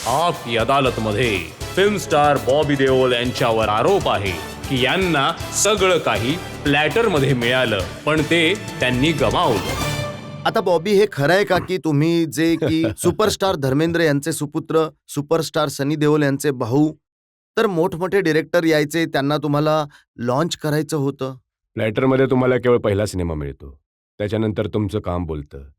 आप की अदालतमध्ये film star Bobby Deol यांच्यावर आरोप आहे की यांना सगळं काही प्लॅटरमध्ये मिळालं, पण ते त्यांनी गमावलं. आता बॉबी, हे खरं आहे का की तुम्ही जे की सुपरस्टार धर्मेंद्र यांचे सुपुत्र, सुपरस्टार सनी देओल यांचे भाऊ, तर मोठमोठे डिरेक्टर यायचे, त्यांना तुम्हाला लॉन्च करायचं होतं? प्लॅटरमध्ये तुम्हाला केवळ पहिला सिनेमा मिळतो, त्याच्यानंतर तुमचं काम बोलतं.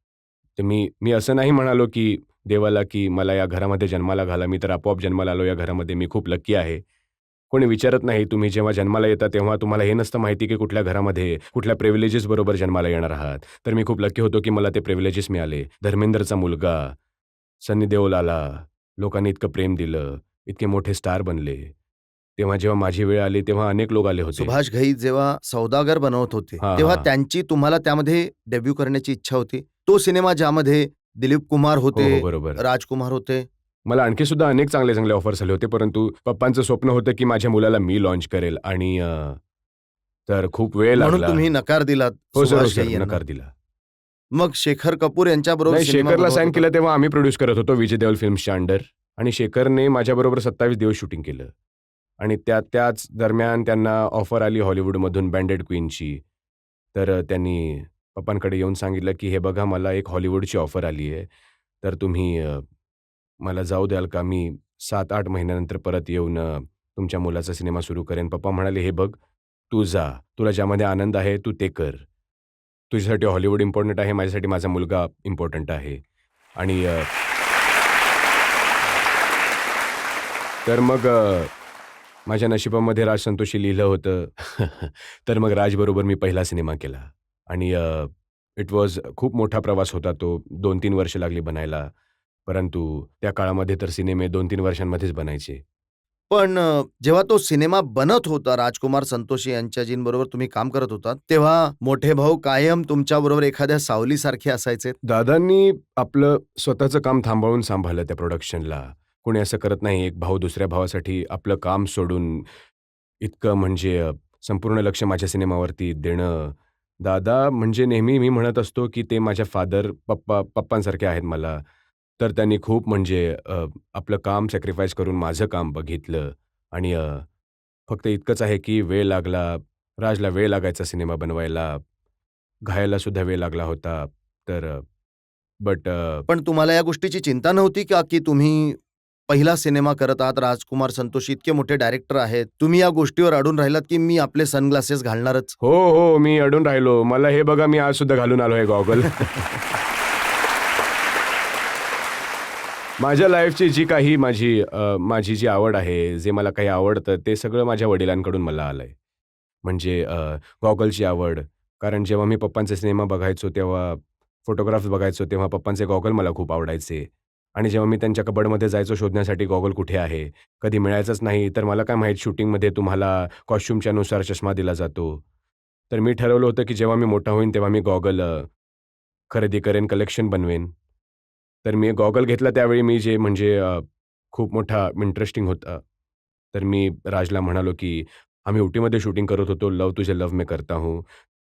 तर मी असं नाही म्हणालो की देवाला की मला या घरामध्ये जन्माला घाला, मी तर आपोआप जन्माला आलो या घरामध्ये, मी खूप लकी आहे. कोणी विचारत नाही. तुम्ही जेव्हा जन्माला येता तेव्हा तुम्हाला हे नसतं माहिती की कुठल्या घरामध्ये, कुठल्या प्रिव्हिलेजेस बरोबर जन्माला येणार आहात. तर मी खूप लकी होतो की मला ते प्रिव्हिलेजेस मिळाले. धर्मेंद्रचा मुलगा, सनी देओल आला, लोकांनी इतकं प्रेम दिलं, इतके मोठे स्टार बनले. तेव्हा जेव्हा माझी वेळ आली तेव्हा अनेक लोक आले होते. सुभाष घई जेव्हा सौदागर बनवत होते, हां, तेव्हा हां. त्यांची तुम्हाला त्यामध्ये डेब्यू करण्याची इच्छा होती. तो सिनेमा ज्यामध्ये दिलीप कुमार हो, होते, हो, बरोबर. राजकुमार होते. मला आणखी सुद्धा अनेक चांगले चांगले ऑफर्स आले होते, परंतु पप्पांचं स्वप्न होतं की माझ्या मुलाला मी लॉन्च करेल आणि तर खूप वेळ लागला. म्हणून तुम्ही नकार दिलात हो सर, हो सुभाष सर, घई यांना. नकार दिला. मग शेखर कपूर यांच्याबरोबर नाही, सिनेमा शेखरला बनवत साईन होता. केलं तेव्हा आम्ही प्रोड्यूस करत होतो विजय देओल फिल्म्सच्या अंडर, आणि शेखरने माझ्याबरोबर 27 दिवस शूटिंग केलं. आणि त्याच दरम्यान त्यांना ऑफर आली हॉलिवूडमधून बँडेड क्वीनची. तर त्यांनी पप्पांकडे येऊन सांगितलं की हे बघा, मला एक हॉलिवूडची ऑफर आली आहे, तर तुम्ही मला जाऊ द्याल का? मी 7-8 महिन्यानंतर परत येऊन तुमच्या मुलाचा सिनेमा सुरू करेन. पप्पा म्हणाले, हे बघ, तू जा, तुला ज्यामध्ये आनंद आहे तू ते कर. तुझ्यासाठी हॉलिवूड इम्पॉर्टंट आहे, माझ्यासाठी माझा मुलगा इम्पॉर्टंट आहे. आणि तर मग माझ्या नशिबामध्ये राज संतोषी लिहिलं होतं. तर मग राजबरोबर मी पहिला सिनेमा केला आणि इट वॉज खूप मोठा प्रवास होता तो. 2-3 वर्ष लागली बनायला, परंतु त्या काळामध्ये तर सिनेमे 2-3 वर्षांमध्येच बनायचे. पण जेव्हा तो सिनेमा बनत होता, राजकुमार संतोषी यांच्याजींबरोबर तुम्ही काम करत होता, तेव्हा मोठे भाऊ कायम तुमच्याबरोबर एखाद्या सावलीसारखे असायचे. दादांनी आपलं स्वतःचं काम थांबवून सांभाळलं त्या प्रोडक्शनला. कोणी असं करत नाही, एक भाऊ दुसऱ्या भावासाठी आपलं काम सोडून इतकं म्हणजे संपूर्ण लक्ष माझ्या सिनेमावरती देणं. दादा म्हणजे नेहमी मी म्हणत असतो की ते माझ्या पप्पांसारखे आहेत मला. तर त्यांनी खूप म्हणजे आपलं काम सॅक्रिफाईस करून माझं काम बघितलं. आणि फक्त इतकंच आहे की वेळ लागला, राजला वेळ लागायचा सिनेमा बनवायला, घायला सुद्धा वेळ लागला होता. तर बट पण तुम्हाला या गोष्टीची चिंता नव्हती का की तुम्ही पहिला सिनेमा करत आहात, राजकुमार संतोषी इतके मोठे डायरेक्टर आहेत, तुम्ही या गोष्टीवर अडून राहिलात की मी आपले सनग्लासेस घालणारच? हो, मी अडून राहिलो. मला हे बघा, मी आज सुद्धा घालून आलो आहे गॉगल. माझ्या लाईफची जी काही माझी जी आवड आहे, जे मला काही आवडतं, ते सगळं माझ्या वडिलांकडून मला आलंय. म्हणजे गॉगलची आवड. कारण जेव्हा मी पप्पांचे सिनेमा बघायचो, तेव्हा फोटोग्राफ्स बघायचो, तेव्हा पप्पांचे गॉगल मला खूप आवडायचे. आणि जेव्हा मी त्यांच्या कबर्डमध्ये जायचो शोधण्यासाठी गॉगल कुठे आहे, कधी मिळायचंच नाही, तर मला काय माहीत शूटिंगमध्ये तुम्हाला कॉस्ट्यूमच्या नुसार चष्मा दिला जातो. तर मी ठरवलं होतं की जेव्हा मी मोठा होईन तेव्हा मी गॉगल खरेदी करेन, कलेक्शन बनवेन. तर मी गॉगल घेतला त्यावेळी मी जे म्हणजे खूप मोठा इंटरेस्टिंग होता. तर मी राजला म्हणालो की आम्ही उटीमध्ये शूटिंग करत होतो, लव तुझे लव मैं करता हूँ.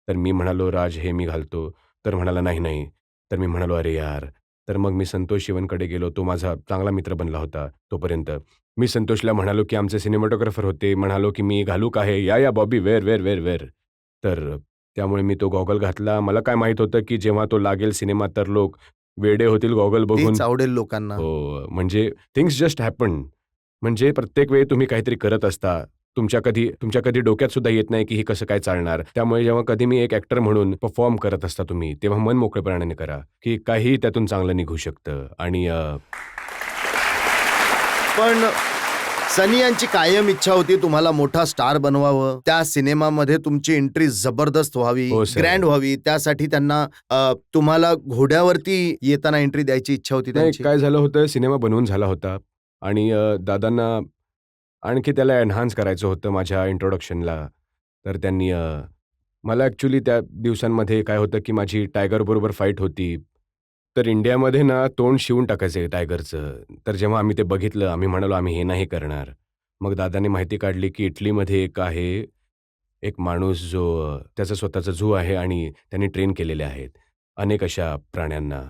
तर मी म्हणालो, राज हे मी घालतो. तर म्हणाला, नाही, नाही. तर मी म्हणालो, अरे यार. तर मग मी संतोष शिवनकडे गेलो. तो माझा चांगला मित्र बनला होता तोपर्यंत. मी संतोषला म्हणालो की आमचे सिनेमॅटोग्राफर होते. म्हणालो की मी घालू का हे? या बॉबी, वेअर. तर त्यामुळे मी तो गॉगल घातला. मला काय माहीत होतं की जेव्हा तो लागेल सिनेमात तर लोक वेडे होतील गॉगल बघून. तेच आवडेल लोकांना. हो, म्हणजे थिंग्स जस्ट हॅपन. म्हणजे प्रत्येक वेळी तुम्ही काहीतरी करत असता. तुमच्या कधी डोक्यात सुद्धा येत नाही की हे कसं काय चालणार. त्यामुळे जेव्हा कधी मी एक ॲक्टर म्हणून परफॉर्म करत असता तुम्ही, तेव्हा मन मोकळेपणाने करा, की काहीही त्यातून चांगलं निघू शकतं. आणि पण सनी यांची कायम इच्छा होती तुम्हाला मोठा स्टार बनवावं, त्या सिनेमामध्ये तुमची एंट्री जबरदस्त व्हावी, हो, सर. ग्रँड व्हावी. त्यासाठी त्यांना तुम्हाला घोड्यावरती येताना एंट्री द्यायची इच्छा होती नाही, त्यांची. काय झालं होतं, सिनेमा बनवून झाला होता आणि दादांना आणखी त्याला एन्हान्स करायचं होतं माझ्या इंट्रोडक्शनला. तर त्यांनी मला ॲक्चुअली त्या दिवसांमध्ये काय होतं की माझी टायगरबरोबर फाईट होती. तर इंडियामध्ये ना तोंड शिवून टाकायचं टायगरचं. तर जेव्हा आम्ही ते बघितलं, आम्ही म्हणालो आम्ही हे नाही करणार. मग दादांनी माहिती काढली की इटलीमध्ये एक आहे, एक माणूस जो त्याचा स्वतःचा झू आहे आणि त्यांनी ट्रेन केलेले आहेत अनेक अशा प्राण्यांना.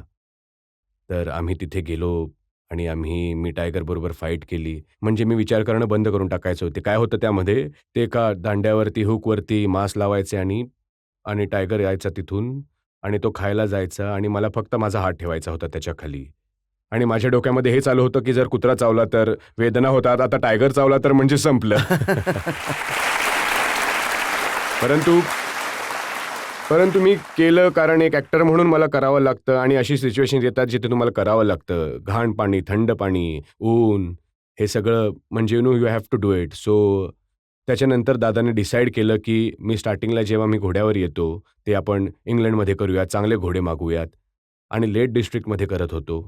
तर आम्ही तिथे गेलो. आणि मी टायगरबरोबर फाईट केली. म्हणजे मी विचार करणं बंद करून टाकायचं होते. काय होतं त्यामध्ये, ते एका दांड्यावरती, हुकवरती मांस लावायचे आणि आणि टायगर यायचा तिथून आणि तो खायला जायचा आणि मला फक्त माझा हात ठेवायचा होता त्याच्याखाली. आणि माझ्या डोक्यामध्ये हे चालू होतं, की जर कुत्रा चावला तर वेदना होतात, आता टायगर चावला तर म्हणजे संपलं. परंतु परंतु मी केलं कारण एक ॲक्टर म्हणून मला करावं लागतं आणि अशी सिच्युएशन्स येतात जिथे तुम्हाला करावं लागतं. घाण पाणी, थंड पाणी, ऊन हे सगळं म्हणजे you have to do it. So त्याच्यानंतर दादाने डिसाईड केलं, की मी स्टार्टिंगला जेव्हा मी घोड्यावर येतो, ते आपण इंग्लंडमध्ये करूयात, चांगले घोडे मागवूयात आणि लेक डिस्ट्रिक्टमध्ये करत होतो.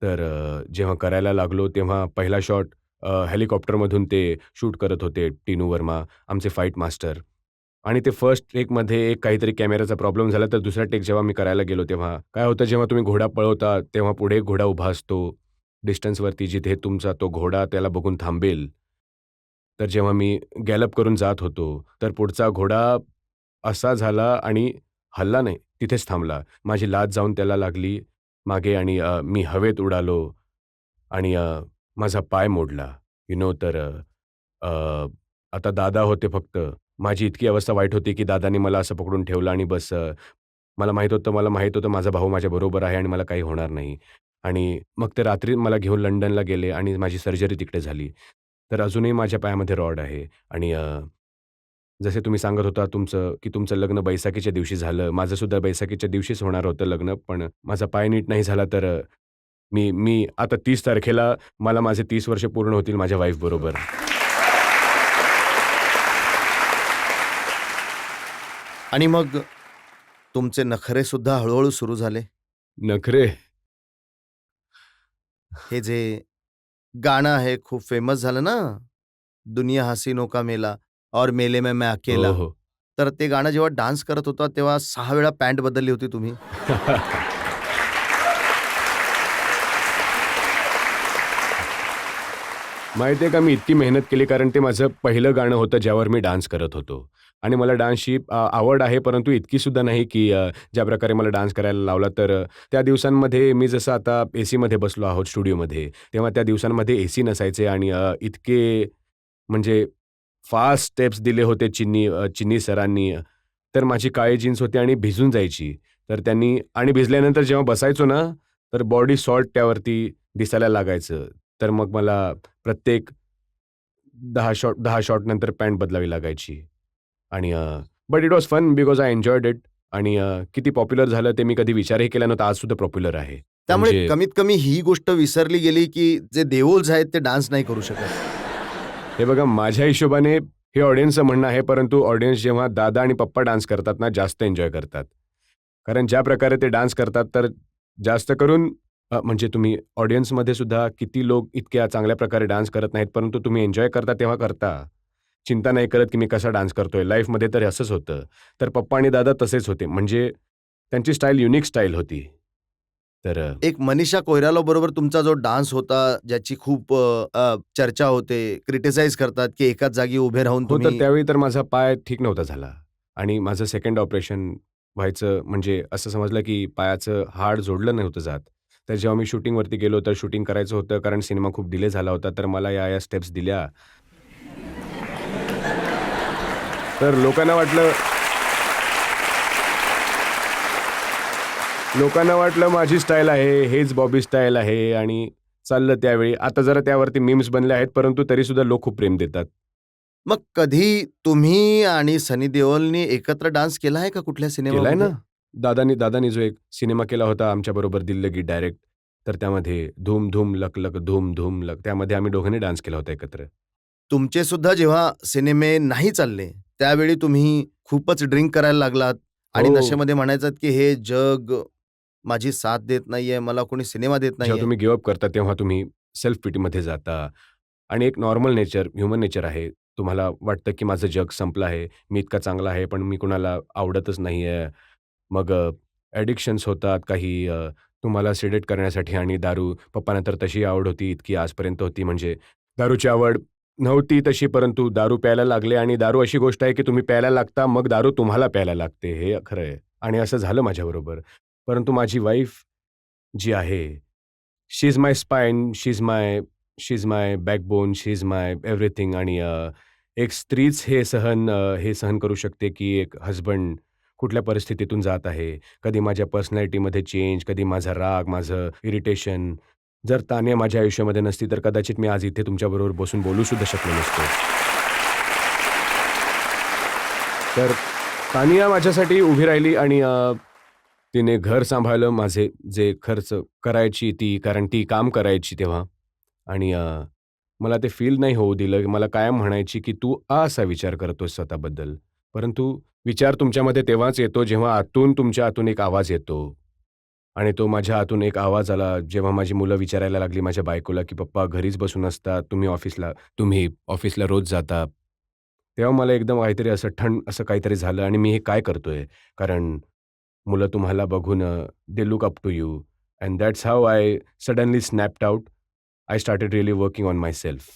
तर जेव्हा करायला लागलो तेव्हा पहिला शॉट हेलिकॉप्टरमधून ते शूट करत होते टिनू वर्मा, आमचे फाईट मास्टर. आणि ते फर्स्ट टेकमध्ये एक काहीतरी कॅमेराचा प्रॉब्लेम झाला, तर दुसरा टेक जेव्हा मी करायला गेलो तेव्हा काय होतं, जेव्हा तुम्ही घोडा पळवता तेव्हा पुढे एक घोडा उभा असतो डिस्टन्सवरती, जिथे तुमचा तो घोडा त्याला बघून थांबेल. तर जेव्हा मी गॅलप करून जात होतो, तर पुढचा घोडा असा झाला आणि हलला नाही, तिथेच थांबला. माझी लाथ जाऊन त्याला लागली मागे आणि मी हवेत उडालो आणि माझा पाय मोडला. तर अ, आता दादा होते फक्त. माझी इतकी अवस्था वाईट होती, की दादांनी मला असं पकडून ठेवलं आणि बस मला माहीत होतं माझा भाऊ माझ्याबरोबर आहे आणि मला काही होणार नाही. आणि मग ते रात्री मला घेऊन लंडनला गेले आणि माझी सर्जरी तिकडे झाली. तर अजूनही माझ्या पायामध्ये रॉड आहे आणि जसे तुम्ही सांगत होता की तुमचं लग्न बैसाखीच्या दिवशी झालं. माझंसुद्धा बैसाखीच्या दिवशीच होणार होतं लग्न, पण माझा पाय नीट नाही झाला तर मी मी आता 30 तारखेला मला माझे 30 वर्ष पूर्ण होतील माझ्या वाईफबरोबर. आणि मग तुमचे नखरे सुद्धा हळूहळू सुरू झाले. नखरे. हे जे गाणं आहे खूप फेमस झालं ना, दुनिया हसीनो का मेला और मेले में मैं अकेला. हो, हो. तर ते गाणं जेव्हा डान्स करत होता तेव्हा 6 वेळा पॅन्ट बदलली होती तुम्ही. माहिती आहे का, मी इतकी मेहनत केली कारण ते माझं पहिलं गाणं होतं ज्यावर मी डान्स करत होतो आणि मला डान्सची आवड आहे, परंतु इतकीसुद्धा नाही की ज्या प्रकारे मला डान्स करायला लावला. तर त्या दिवसांमध्ये मी जसं आता एसीमध्ये बसलो आहोत स्टुडिओमध्ये, तेव्हा त्या दिवसांमध्ये एसी नसायचे आणि इतके म्हणजे फास्ट स्टेप्स दिले होते चिन्नी सरांनी. तर माझी काळी जीन्स होती आणि भिजून जायची. तर त्यांनी आणि भिजल्यानंतर जेव्हा बसायचो ना, तर बॉडी सॉल्ट त्यावरती दिसायला लागायचं. तर मग मला प्रत्येक 10 शॉट नंतर पॅन्ट बदलावी लागायची आणि but it was fun because I enjoyed it आणि किती पॉप्युलर झालं ते मी कधी विचारही केला नव्हता. आजसुद्धा पॉप्युलर आहे. त्यामुळे म्हणजे कमीत कमी ही गोष्ट विसरली गेली, की जे देओल्स आहेत ते डान्स नाही करू शकत. हे बघा, माझ्या हिशोबाने हे ऑडियन्सचं म्हणणं आहे, परंतु ऑडियन्स जेव्हा दादा आणि पप्पा डान्स करतात ना, जास्त एन्जॉय करतात. कारण ज्या प्रकारे ते डान्स करतात, तर जास्त करून म्हणजे तुम्ही ऑडियन्समध्ये सुद्धा किती लोक इतक्या चांगल्या प्रकारे डान्स करत नाहीत, परंतु तुम्ही एन्जॉय करता तेव्हा करता. चिंता नाही करत, की मी कसा डान्स करतोय. लाईफमध्ये तर असंच होतं. तर पप्पा आणि दादा तसेच होते. म्हणजे त्यांची स्टाईल युनिक स्टाईल होती. तर एक मनीषा कोइराला बरोबर तुमचा जो डान्स होता, ज्याची खूप चर्चा होते, क्रिटिसाइज करतात, की एकाच जागी उभे राहून हो, तर तुम्ही. त्यावेळी तर माझा पाय ठीक नव्हता झाला आणि माझं सेकंड ऑपरेशन व्हायचं म्हणजे असं समजलं, की पायाचं हाड जोडलं नव्हतं जात. तर जेव्हा मी शूटिंगवरती गेलो, तर शूटिंग करायचं होतं कारण सिनेमा खूप डिले झाला होता. तर मला या स्टेप्स दिल्या. तर लोकांना वाटलं माझी स्टाईल आहे, हेच बॉबी स्टाईल आहे आणि चाललं त्यावेळी. आता जरा त्यावरती मीम्स बनले आहेत, परंतु तरीसुद्धा लोक खूप प्रेम देतात. मग कधी तुम्ही आणि सनी देओलनी एकत्र डान्स केला आहे का कुठल्या केलाय ना. सिनेमामध्ये? दादानी जो एक सिनेमा केला होता आमच्याबरोबर दिल लगी डायरेक्ट, तर त्यामध्ये धूम धूम लक लक धूम धूम लक, त्यामध्ये आम्ही दोघांनी डान्स केला होता एकत्र. तुमचे सुद्धा जेव्हा सिनेमे नाही चालले, त्यावेळी तुम्ही खूपच ड्रिंक करायला लागलात आणि हो. नशेमध्ये म्हणायचात, की हे जग माझी साथ देत नाहीये, मला कोणी सिनेमा देत जेव्हा नाहीये. तुम्ही गिव्ह करता तेव्हा तुम्ही सेल्फ पिटीमध्ये जाता आणि एक नॉर्मल नेचर, ह्युमन नेचर आहे. तुम्हाला वाटतं की माझं जग संपलं आहे, मी इतका चांगला आहे, पण मी कुणाला आवडतच नाहीये. मग ॲडिक्शन्स होतात काही तुम्हाला सिडेट करण्यासाठी आणि दारू. पप्पांना तर तशी आवड होती, इतकी आजपर्यंत होती म्हणजे दारूची आवड नव्हती तशी, परंतु दारू प्यायला लागले आणि दारू अशी गोष्ट आहे की तुम्ही प्यायला लागता, मग दारू तुम्हाला प्यायला लागते. हे खरं आहे आणि असं झालं माझ्याबरोबर. परंतु माझी वाईफ जी आहे, she is my spine, she is my backbone, she is my everything. आणि एक स्त्रीच हे सहन करू शकते की एक हजबंड कुठल्या परिस्थितीतून जात आहे. कधी माझ्या पर्सनॅलिटीमध्ये चेंज, कधी माझा राग, माझं इरिटेशन. जर तान्या माझ्या आयुष्यामध्ये नसती तर कदाचित मी आज इथे तुमच्याबरोबर बसून बोलू सुद्धा शकलो नसतो. तर तानिया माझ्यासाठी उभी राहिली आणि तिने घर सांभाळलं माझे जे खर्च करायची ती, कारण ती काम करायची तेव्हा. आणि मला ते फील नाही होऊ दिलं. मला कायम म्हणायची की तू असा विचार करतोस स्वतःबद्दल. परंतु विचार तुमच्यामध्ये तेव्हाच येतो जेव्हा तुमच्या आतून एक आवाज येतो. आणि तो माझ्या आतून एक आवाज आला जेव्हा माझी मुलं विचारायला लागली माझ्या बायकोला की पप्पा घरीच बसून असतात, तुम्ही ऑफिसला रोज जाता. तेव्हा मला एकदम काहीतरी असं काहीतरी झालं आणि मी हे काय करतोय? कारण मुलं तुम्हाला बघून they look up to you. And that's how I suddenly snapped out. I started really working on myself.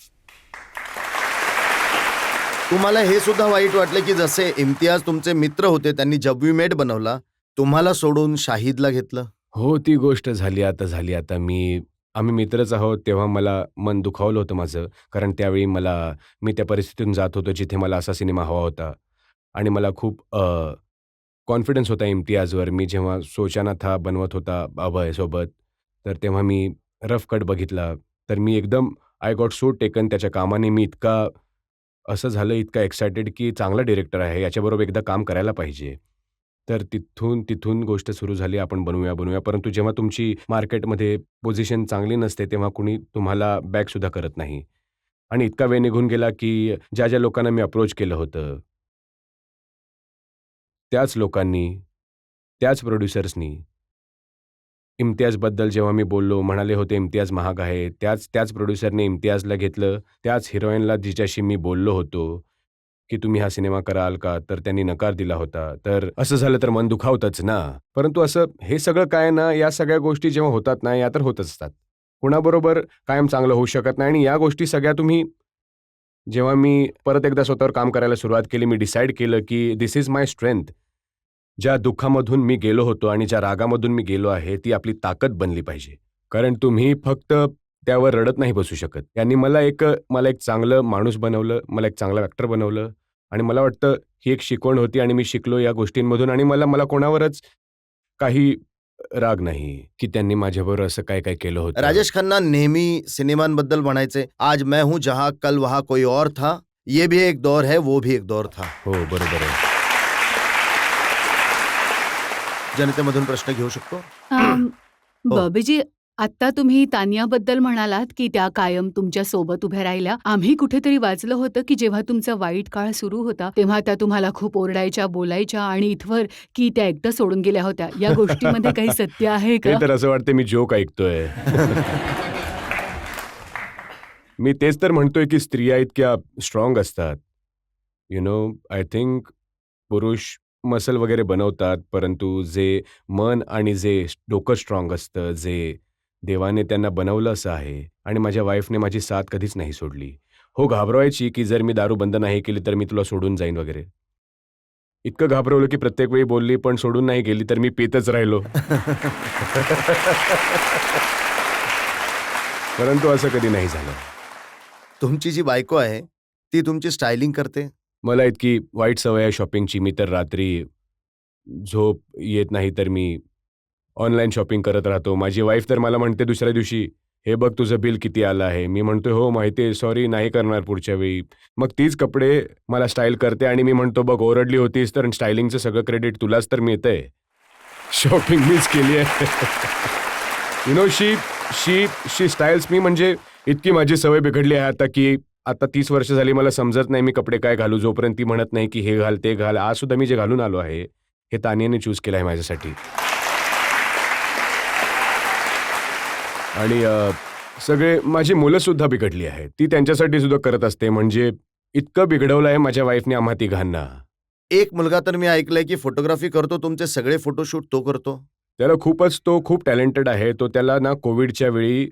तुम्हाला हे सुद्धा वाईट वाटलं की जसे इम्तियाज तुमचे मित्र होते, त्यांनी जब वी मेट बनवला, तुम्हाला सोडून शाहिदला घेतलं? हो, ती गोष्ट झाली आता. आम्ही मित्रच आहोत, तेव्हा मला मन दुखावलं होतं माझं. कारण त्यावेळी मी त्या परिस्थितीतून जात होतो जिथे मला असा सिनेमा हवा होता. आणि मला खूप कॉन्फिडन्स होता इम्तियाजवर. मी जेव्हा सोचाना था बनवत होता अभयसोबत, तर तेव्हा मी रफ कट बघितला. तर मी एकदम आय गॉट सो टेकन त्याच्या कामाने. मी इतका एक्सायटेड की चांगला डिरेक्टर आहे, याच्याबरोबर एकदा काम करायला पाहिजे. तर तिथून गोष्ट सुरू झाली, आपण बनवूया. परंतु जेव्हा तुमची मार्केटमध्ये पोझिशन चांगली नसते, तेव्हा कुणी तुम्हाला बॅकसुद्धा करत नाही. आणि इतका वेळ निघून गेला की ज्या लोकांना मी अप्रोच केलं होतं, त्याच लोकांनी, त्याच प्रोड्युसर्सनी इम्तियाजबद्दल जेव्हा मी बोललो, म्हणाले होते इम्तियाज महाग आहे. त्याच प्रोड्युसरने इम्तियाजला घेतलं. त्याच हिरोईनला जिच्याशी मी बोललो होतो की तुम्ही हा सिनेमा कराल का? तर त्यांनी नकार दिला होता. तर असं झालं तर मन दुखावतंच ना. परंतु हे सगळं काय ना, या सगळ्या गोष्टी जेव्हा होतात ना, या तर होतच असतात. कुणाबरोबर कायम चांगलं होऊ शकत नाही. आणि या गोष्टी सगळ्या जेव्हा मी परत एकदा स्वतःवर काम करायला सुरुवात केली, मी डिसाईड केलं की दिस इज माय स्ट्रेंथ. ज्या दुःखामधून मी गेलो होतो आणि ज्या रागामधून मी गेलो आहे, ती आपली ताकद बनली पाहिजे. कारण तुम्ही फक्त त्यावर रडत नाही बसू शकत. त्यांनी मला एक चांगलं माणूस बनवलं, मला एक चांगला ॲक्टर बनवलं. आणि मला वाटतं ही एक शिकवण होती आणि मी शिकलो या गोष्टींमधून. आणि मला कोणावरच काही राग नाही की त्यांनी माझ्याबरोबर असं काय केलं होतं. राजेश खन्ना नेहमी सिनेमांबद्दल म्हणायचे, आज मैं हूं जहां कल वहां कोई और था, ये भी एक दौर है, वो भी एक दौर था. हो, बरोबर आहे. जनतेमधून प्रश्न घेऊ शकतो? हो. बॉबीजी, आत्ता तुम्ही तानियाबद्दल म्हणालात की त्या कायम तुमच्या सोबत उभ्या राहिल्या. आम्ही कुठेतरी वाचलं होतं की जेव्हा तुमचा वाईट काळ सुरू होता, तेव्हा त्या तुम्हाला खूप ओरडायच्या, बोलायच्या आणि इथवर की त्या एकदा सोडून गेल्या होत्या. या गोष्टीमध्ये काही सत्य आहे का? ते तर असं वाटतं मी जोक ऐकतोय. मी तेच तर म्हणतोय की स्त्रिया इतक्या स्ट्रॉंग असतात. आय थिंक पुरुष मसल वगैरे बनवतात, परंतु जे मन आणि जे डोकं स्ट्रॉंग असतं, जे देवाने त्यांना बनवलं असं आहे. आणि माझ्या वाईफने माझी साथ कधीच नाही सोडली. हो, घाबरवायची की जर मी दारू बंद नाही केली तर मी तुला सोडून जाईन वगैरे. इतकं घाबरवलं की प्रत्येक वेळी बोलली, पण सोडून नाही गेली तर मी पितच राहिलो. परंतु असं कधी नाही झालं. तुमची जी बायको आहे, ती तुमची स्टायलिंग करते? मला इतकी वाईट सवय आहे शॉपिंगची. मी तर रात्री झोप येत नाही तर मी ऑनलाईन शॉपिंग करत राहतो. माझी वाईफ तर मला म्हणते दुसऱ्या दिवशी, "हे बघ तुझं बिल किती आलं आहे." मी म्हणतोय, "हो माहिती आहे, सॉरी, नाही करणार पुढच्या वेळी." मग तीच कपडे मला स्टाईल करते आणि मी म्हणतो, "बघ ओरडली होतीस तर स्टायलिंगचं सगळं क्रेडिट तुलाच तर मिळतंय. शॉपिंग मीच केली आहे." शी स्टाईल्स मी. म्हणजे इतकी माझी सवय बिघडली आहे आता की आता 30 वर्ष झाली मला समजत नाही मी कपडे काय घालू, जोपर्यंत ती म्हणत नाही की हे घाल, ते घाल. आज सुद्धा मी जे घालून आलो आहे, हे तानियाने चूज केलं आहे माझ्यासाठी. आणि सगळे माझी मुलं सुद्धा बिघडली आहेत. ती त्यांच्यासाठी सुद्धा करत असते. म्हणजे इतकं बिघडवलं आहे माझ्या वाईफने आम्हा तिघांना. एक मुलगा तर मी ऐकलंय की फोटोग्राफी करतो, तुमचे सगळे फोटोशूट तो करतो. तो खूप टॅलेंटेड आहे. त्याला ना कोविडच्या वेळी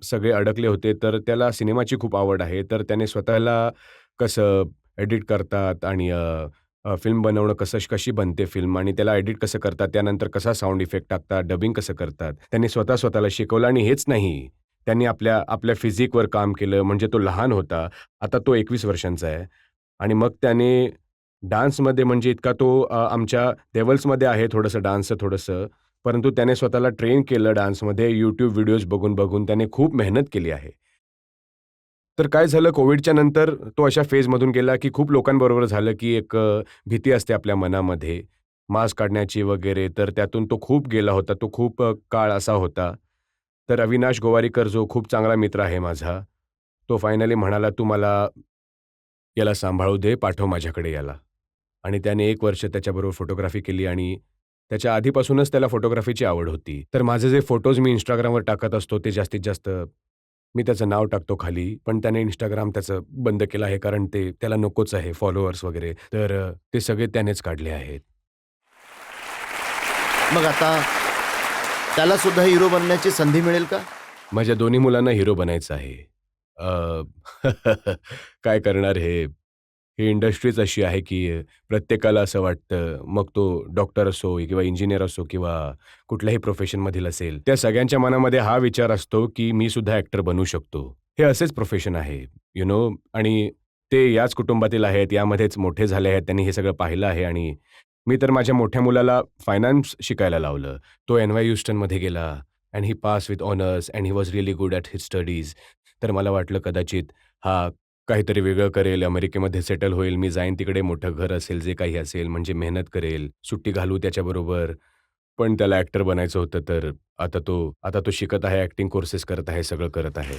सगळे अडकले होते, तर त्याला सिनेमाची खूप आवड आहे. तर त्याने स्वतःला कसं एडिट करतात आणि फिल्म बनवणं कशी बनते फिल्म आणि त्याला एडिट कसं करतात, त्यानंतर कसा साउंड इफेक्ट टाकतात, डबिंग कसं करतात. त्यांनी स्वतःला शिकवलं आणि हेच नाही, त्यांनी आपल्या फिजिकवर काम केलं. म्हणजे तो लहान होता, आता तो 21 वर्षांचा आहे आणि मग त्याने डान्समध्ये म्हणजे इतका तो आमच्या लेव्हल्समध्ये आहे थोडंसं डान्सचं थोडंसं, परंतु त्याने स्वतःला ट्रेन केलं डान्समध्ये. YouTube व्हिडिओज बघून त्याने खूप मेहनत केली आहे. तर काय झालं कोविडच्या नंतर तो अशा फेजमधून गेला, की खूप लोकांबरोबर झालं, की एक भीती असते आपल्या मनामध्ये मास्क काढण्याची वगैरे, तर त्यातून तो खूप गेला होता. तो खूप काळ असा होता. तर अविनाश गोवारीकर जो खूप चांगला मित्र आहे माझा, तो फायनली म्हणाला, "तू मला याला सांभाळू दे, पाठव माझ्याकडे याला." आणि त्याने 1 वर्ष त्याच्याबरोबर फोटोग्राफी केली आणि त्याच्या आधीपासूनच त्याला फोटोग्राफीची आवड होती. तर माझे जे फोटोज मी Instagramवर टाकत असतो ते जास्तीत जास्त मी त्याचं नाव टाकतो खाली, पण त्याने Instagram त्याचं बंद केलं आहे कारण ते त्याला नकोच आहे फॉलोअर्स वगैरे. तर ते सगळे त्यानेच काढले आहेत. मग आता त्याला सुद्धा हिरो बनण्याची संधी मिळेल का? माझ्या दोन्ही मुलांना हिरो बनायचं आहे. अ, काय करणार ही इंडस्ट्रीच अशी आहे, की प्रत्येकाला असं वाटतं, मग तो डॉक्टर असो किंवा इंजिनिअर असो किंवा कुठल्याही प्रोफेशनमधील असेल, त्या सगळ्यांच्या मनामध्ये हा विचार असतो, की मी सुद्धा ॲक्टर बनू शकतो. हे असेच प्रोफेशन आहे, आणि ते याच कुटुंबातील आहेत, यामध्येच मोठे झाले आहेत, त्यांनी हे सगळं पाहिलं आहे आणि मी तर माझ्या मोठ्या मुलाला फायनान्स शिकायला लावलं. तो NY ह्युस्टनमध्ये गेला and he pass with honours and he was really good at his studies. तर मला वाटलं कदाचित हा काहीतरी वेगळं करेल, अमेरिकेमध्ये सेटल होईल, मी जाईन तिकडे, मोठं घर असेल, जे काही असेल, म्हणजे मेहनत करेल, सुट्टी घालू त्याच्याबरोबर. पण त्याला ॲक्टर बनायचं होतं, तर आता तो शिकत आहे, ॲक्टिंग कोर्सेस करत आहे, सगळं करत आहे.